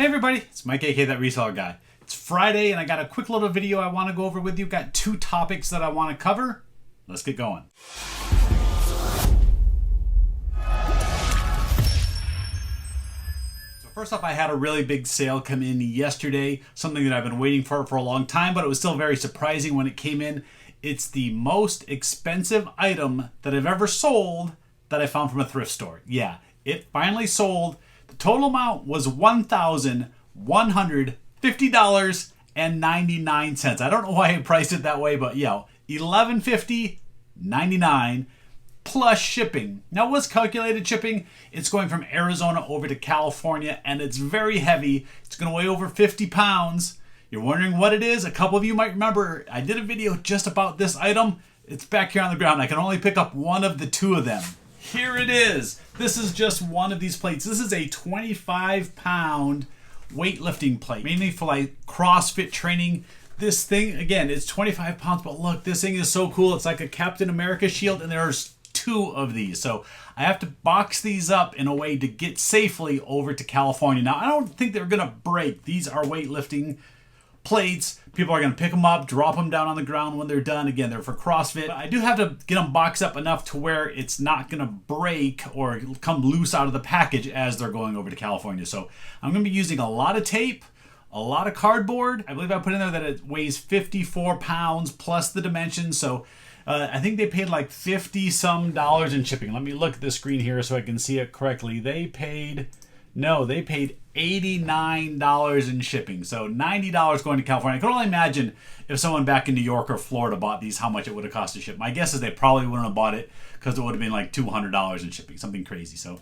Hey everybody, it's Mike, aka That Reseller Guy. It's Friday and I got a quick little video I want to go over with you. Got two topics that I want to cover. Let's get going. So first off, I had a really big sale come in yesterday. Something that I've been waiting for a long time, but it was still very surprising when it came in. It's the most expensive item that I've ever sold that I found from a thrift store. Yeah, it finally sold. The total amount was $1,150.99. I don't know why I priced it that way, but yeah, $1150.99 plus shipping. Now, what's calculated shipping? It's going from Arizona over to California, and it's very heavy. It's going to weigh over 50 pounds. You're wondering what it is? A couple of you might remember I did a video just about this item. It's back here on the ground. I can only pick up one of the two of them. Here it is. This is just one of these plates. This is a 25-pound weightlifting plate, mainly for like CrossFit training. This thing, again, it's 25 pounds, but look, this thing is so cool. It's like a Captain America shield, and there's two of these. So I have to box these up in a way to get safely over to California. Now, I don't think they're gonna break. These are weightlifting plates. People are going to pick them up, drop them down on the ground when they're done. Again, they're for CrossFit. I do have to get them boxed up enough to where it's not going to break or come loose out of the package as they're going over to California. So I'm going to be using a lot of tape, a lot of cardboard. I believe I put in there that it weighs 54 pounds plus the dimensions. So I think they paid like $50-some in shipping. Let me look at the screen here so I can see it correctly. They paid $89 in shipping. So $90 going to California. I can only imagine if someone back in New York or Florida bought these, how much it would have cost to ship. My guess is they probably wouldn't have bought it because it would have been like $200 in shipping, something crazy. So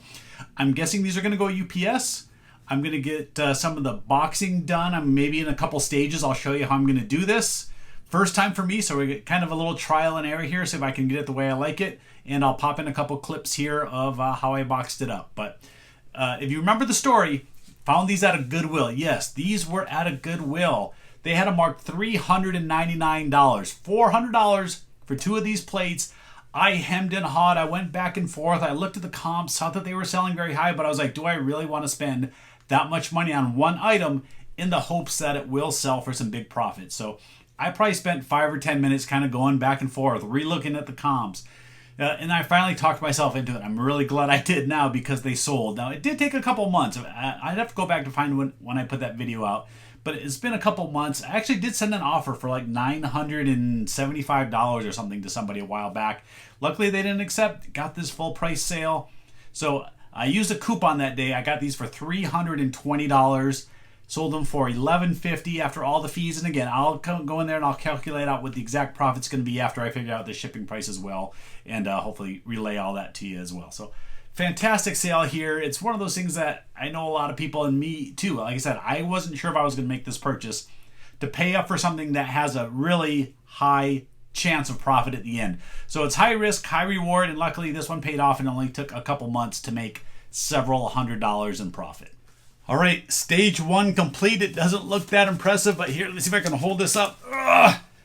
I'm guessing these are going to go UPS. I'm going to get some of the boxing done. I'm maybe in a couple stages. I'll show you how I'm going to do this. First time for me, so we get kind of a little trial and error here, see if I can get it the way I like it. And I'll pop in a couple clips here of how I boxed it up. But if you remember the story, found these at a Goodwill. Yes, these were at a Goodwill. They had them marked $399. $400 for two of these plates. I hemmed and hawed. I went back and forth. I looked at the comps, saw that they were selling very high, but I was like, do I really want to spend that much money on one item in the hopes that it will sell for some big profit? So I probably spent 5 or 10 minutes kind of going back and forth, re-looking at the comps. And I finally talked myself into it. I'm really glad I did now because they sold. Now, it did take a couple months. I'd have to go back to find when I put that video out. But it's been a couple months. I actually did send an offer for like $975 or something to somebody a while back. Luckily, they didn't accept. Got this full price sale. So I used a coupon that day. I got these for $320. Sold them for $11.50 after all the fees. And again, I'll go in there and I'll calculate out what the exact profit's going to be after I figure out the shipping price as well. And hopefully relay all that to you as well. So fantastic sale here. It's one of those things that I know a lot of people, and me too. Like I said, I wasn't sure if I was going to make this purchase to pay up for something that has a really high chance of profit at the end. So it's high risk, high reward. And luckily this one paid off and only took a couple months to make several $100s in profit. All right, stage one complete. It doesn't look that impressive, but here, let's see if I can hold this up.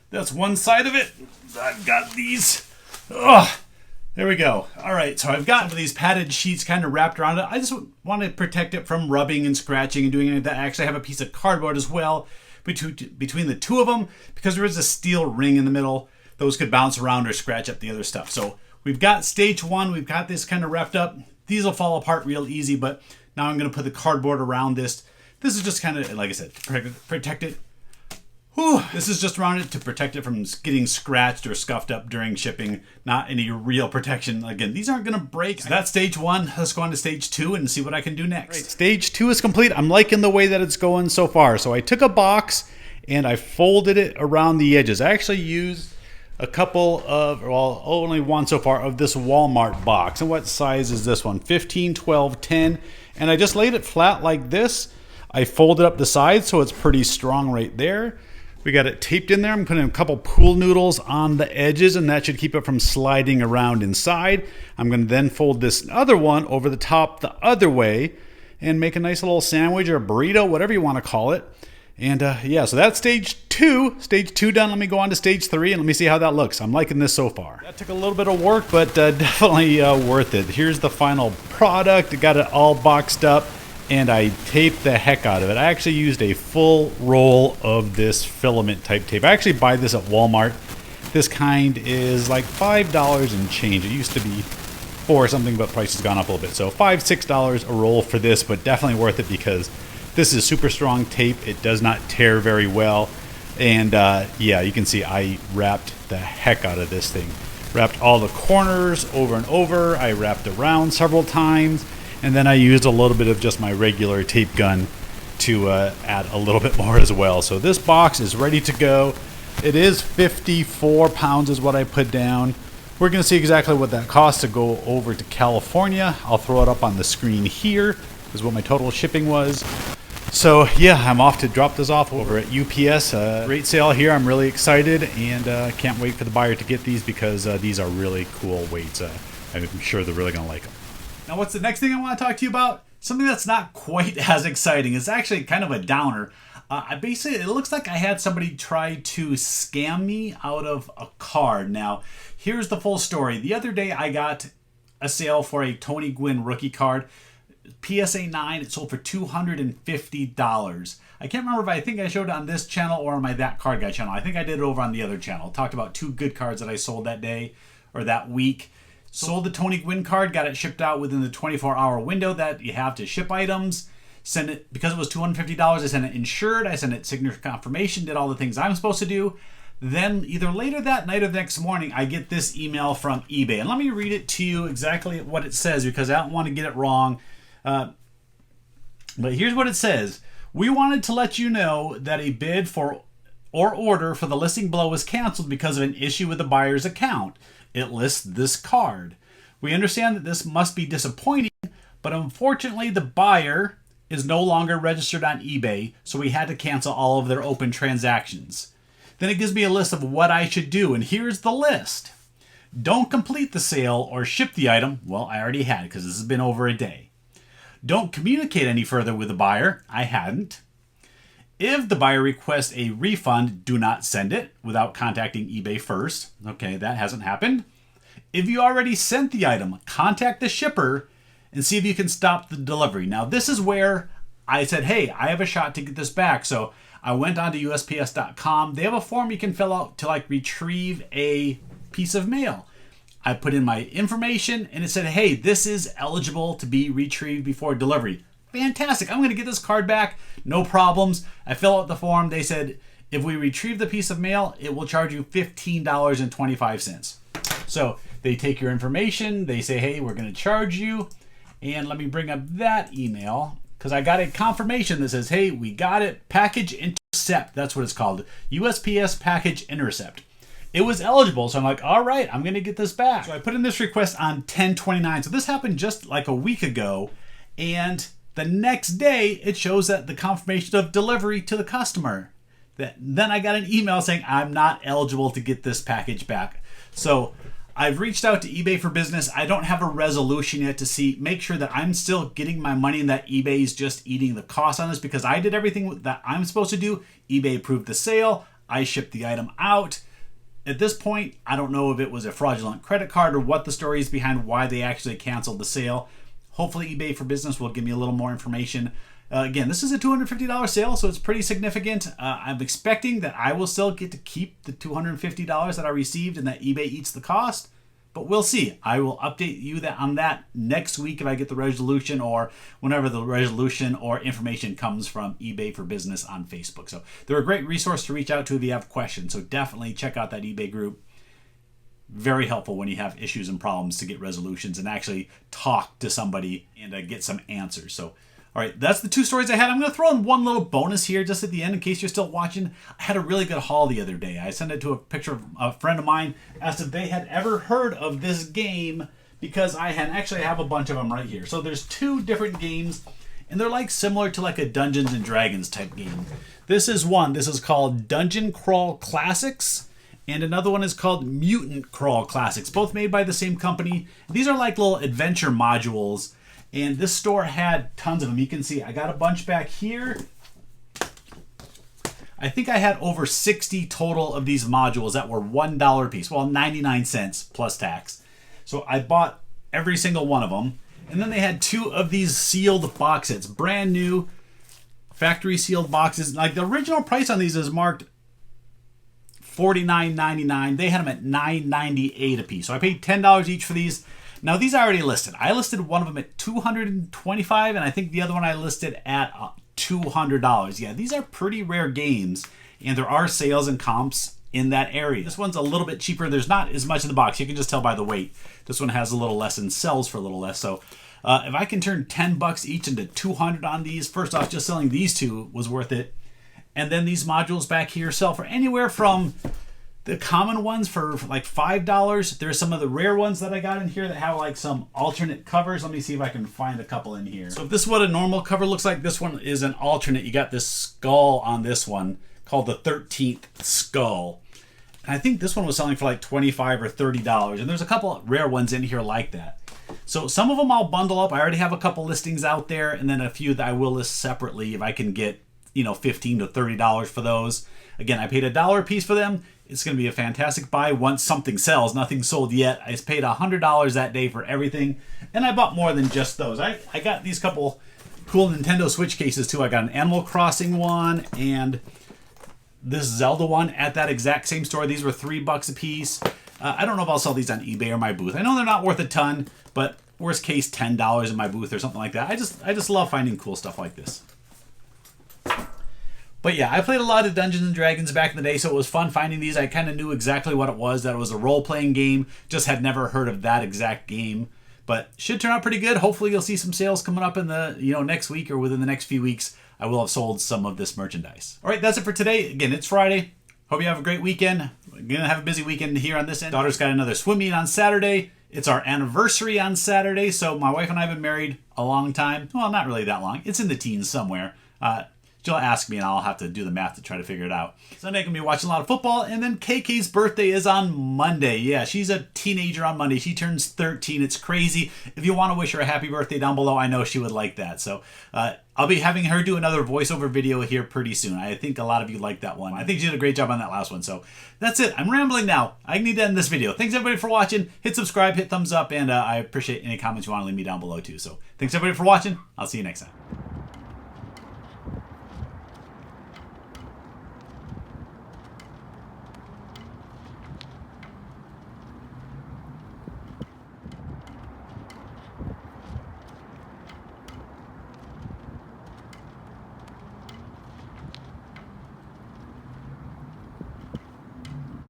That's one side of it. I've got these. There we go. All right, so I've got some of these padded sheets kind of wrapped around it. I just want to protect it from rubbing and scratching and doing any of that. I actually have a piece of cardboard as well between the two of them because there is a steel ring in the middle. Those could bounce around or scratch up the other stuff. So we've got stage one. We've got this kind of wrapped up. These will fall apart real easy, but now I'm going to put the cardboard around this. This is just kind of, like I said, to protect it. Whew. This is just around it to protect it from getting scratched or scuffed up during shipping. Not any real protection. Again, these aren't going to break. So that's stage one. Let's go on to stage two and see what I can do next. Right. Stage two is complete. I'm liking the way that it's going so far. So I took a box and I folded it around the edges. I actually used a couple of, well, only one so far, of this Walmart box. And what size is this one? 15, 12, 10. And I just laid it flat like this. I folded up the sides so it's pretty strong right there. We got it taped in there. I'm putting a couple pool noodles on the edges, and that should keep it from sliding around inside. I'm going to then fold this other one over the top the other way and make a nice little sandwich or a burrito, whatever you want to call it. And yeah, so that's stage two. Stage two done. Let me go on to stage three and let me see how that looks. I'm liking this so far. That took a little bit of work, but definitely worth it. Here's the final product. I got it all boxed up. and I taped the heck out of it. I actually used a full roll of this filament type tape. I actually buy this at Walmart. This kind is like $5 and change. It used to be $4 something, but price has gone up a little bit. So $5, $6 a roll for this, but definitely worth it because this is super strong tape. It does not tear very well. And yeah, you can see I wrapped the heck out of this thing. Wrapped all the corners over and over. I wrapped around several times. And then I used a little bit of just my regular tape gun to add a little bit more as well. So this box is ready to go. It is 54 pounds is what I put down. We're going to see exactly what that costs to go over to California. I'll throw it up on the screen here. This is what my total shipping was. So yeah, I'm off to drop this off over at UPS. Great sale here. I'm really excited and can't wait for the buyer to get these because these are really cool weights. I'm sure they're really going to like them. Now, what's the next thing I want to talk to you about? Something that's not quite as exciting. It's actually kind of a downer. It looks like I had somebody try to scam me out of a card. Now, here's the full story. The other day, I got a sale for a Tony Gwynn rookie card. PSA 9, it sold for $250. I can't remember if I think I showed it on this channel or on my That Card Guy channel. I think I did it over on the other channel. Talked about 2 good cards that I sold that day or that week. Sold the Tony Gwynn card, got it shipped out within the 24-hour window that you have to ship items. Sent it, because it was $250, I sent it insured, I sent it signature confirmation, did all the things I'm supposed to do. Then either later that night or the next morning, I get this email from eBay. And let me read it to you exactly what it says because I don't want to get it wrong. But here's what it says. We wanted to let you know that a bid for or order for the listing below was canceled because of an issue with the buyer's account. It lists this card. We understand that this must be disappointing, but unfortunately the buyer is no longer registered on eBay, so we had to cancel all of their open transactions. Then it gives me a list of what I should do, and here's the list. Don't complete the sale or ship the item. Well, I already had because this has been over a day. Don't communicate any further with the buyer. I hadn't. If the buyer requests a refund, do not send it without contacting eBay first. Okay, that hasn't happened. If you already sent the item, contact the shipper and see if you can stop the delivery. Now, this is where I said, hey, I have a shot to get this back. So I went on to USPS.com. They have a form you can fill out to retrieve a piece of mail. I put in my information and it said, hey, this is eligible to be retrieved before delivery. Fantastic. I'm going to get this card back. No problems. I fill out the form. They said, if we retrieve the piece of mail, it will charge you $15.25. So they take your information. They say, hey, we're going to charge you. And let me bring up that email because I got a confirmation that says, hey, we got it. Package Intercept. That's what it's called. USPS Package Intercept. It was eligible, so I'm like, all right, I'm going to get this back. So I put in this request on 10/29. So this happened just like a week ago. And the next day, it shows that the confirmation of delivery to the customer. Then I got an email saying I'm not eligible to get this package back. So I've reached out to eBay for Business. I don't have a resolution yet to make sure that I'm still getting my money and that eBay is just eating the cost on this because I did everything that I'm supposed to do. eBay approved the sale. I shipped the item out. At this point, I don't know if it was a fraudulent credit card or what the story is behind why they actually canceled the sale. Hopefully eBay for Business will give me a little more information. Again, this is a $250 sale, so it's pretty significant. I'm expecting that I will still get to keep the $250 that I received and that eBay eats the cost, but we'll see. I will update you on that next week if I get the resolution or whenever the resolution or information comes from eBay for Business on Facebook. So they're a great resource to reach out to if you have questions, so definitely check out that eBay group. Very helpful when you have issues and problems to get resolutions and actually talk to somebody and get some answers. So, all right, that's the 2 stories I had. I'm going to throw in one little bonus here just at the end in case you're still watching. I had a really good haul the other day. I sent it to a picture of a friend of mine, asked if they had ever heard of this game because I actually have a bunch of them right here. So there's 2 different games and they're similar to a Dungeons and Dragons type game. This is one. This is called Dungeon Crawl Classics. And another one is called Mutant Crawl Classics, both made by the same company. These are little adventure modules, and this store had tons of them. You can see I got a bunch back here. I think I had over 60 total of these modules that were $1 a piece. Well, 99 cents plus tax. So I bought every single one of them. And then they had 2 of these sealed box sets, brand new factory sealed boxes. Like the original price on these is marked $49.99. They had them at $9.98 a piece. So I paid $10 each for these. Now these are already listed. I listed one of them at $225, and I think the other one I listed at $200. Yeah, these are pretty rare games, and there are sales and comps in that area. This one's a little bit cheaper. There's not as much in the box. You can just tell by the weight. This one has a little less and sells for a little less. So if I can turn 10 bucks each into 200 on these, first off, just selling these 2 was worth it. And then these modules back here sell for anywhere from the common ones for like $5. There's some of the rare ones that I got in here that have like some alternate covers. Let me see if I can find a couple in here. So if this is what a normal cover looks like, this one is an alternate. You got this skull on this one called the 13th skull. And I think this one was selling for like $25 or $30. And there's a couple rare ones in here like that. So some of them I'll bundle up. I already have a couple listings out there, and then a few that I will list separately if I can get, $15 to $30 for those. Again, I paid $1 a piece for them. It's going to be a fantastic buy once something sells. Nothing sold yet. I paid $100 that day for everything, and I bought more than just those. I got these couple cool Nintendo Switch cases too. I got an Animal Crossing one and this Zelda one at that exact same store. These were $3 a piece. I don't know if I'll sell these on eBay or my booth. I know they're not worth a ton, but worst case $10 in my booth or something like that. I just love finding cool stuff like this. But yeah, I played a lot of Dungeons & Dragons back in the day, so it was fun finding these. I kind of knew exactly what it was, that it was a role-playing game. Just had never heard of that exact game. But should turn out pretty good. Hopefully you'll see some sales coming up in the next week or within the next few weeks. I will have sold some of this merchandise. All right, that's it for today. Again, it's Friday. Hope you have a great weekend. We're going to have a busy weekend here on this end. Daughter's got another swim meet on Saturday. It's our anniversary on Saturday, so my wife and I have been married a long time. Well, not really that long. It's in the teens somewhere. She'll ask me, and I'll have to do the math to try to figure it out. Sunday, I'm going to be watching a lot of football, and then KK's birthday is on Monday. Yeah, she's a teenager on Monday. She turns 13. It's crazy. If you want to wish her a happy birthday down below, I know she would like that. So I'll be having her do another voiceover video here pretty soon. I think a lot of you liked that one. I think she did a great job on that last one. So that's it. I'm rambling now. I need to end this video. Thanks, everybody, for watching. Hit subscribe, hit thumbs up, and I appreciate any comments you want to leave me down below, too. So thanks, everybody, for watching. I'll see you next time.